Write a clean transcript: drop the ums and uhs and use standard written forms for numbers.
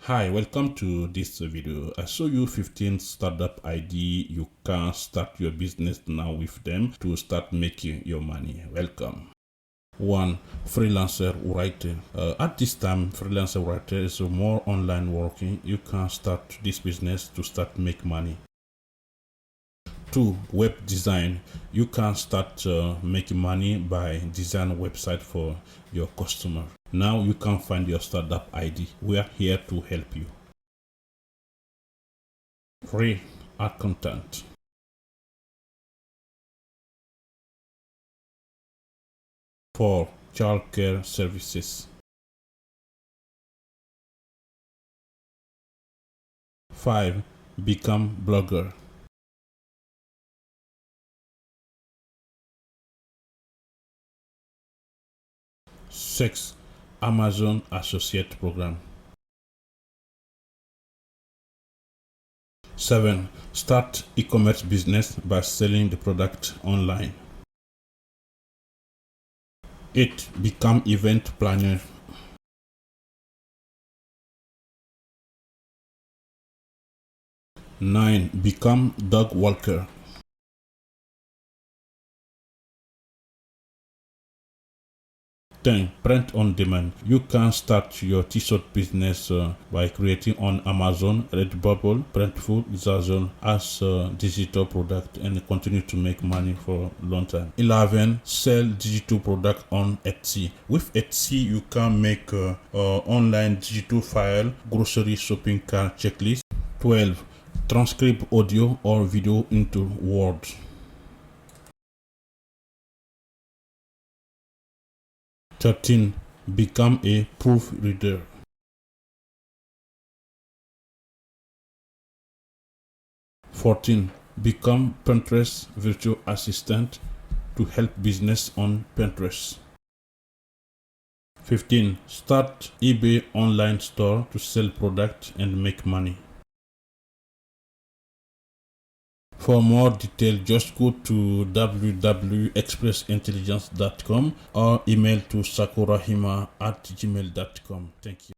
Hi, welcome to this video. I show you 15 startup ID. You can start your business now with them to start making your money. Welcome. 1. Freelancer writer. At this time, freelancer writer is more online working. You can start this business to start make money. 2. Web design. You can start making money by design a website for your customer. Now you can find your startup ID. We are here to help you. 3. Accountant. 4. Childcare services. 5. Become blogger. 6. Amazon Associate Program. 7. Start e-commerce business by selling the product online. 8. Become event planner. 9. Become dog walker. 10. Print on demand. You can start your t-shirt business by creating on Amazon, Redbubble, Printful, Zazon as a digital product and continue to make money for a long time. 11. Sell digital product on Etsy. With Etsy, you can make online digital file, grocery shopping cart checklist. 12. Transcript audio or video into Word. 13. Become a proofreader. 14. Become Pinterest virtual assistant to help business on Pinterest. 15. Start eBay online store to sell product and make money. For more detail, just go to www.expressintelligence.com or email to sakurahima@gmail.com. Thank you.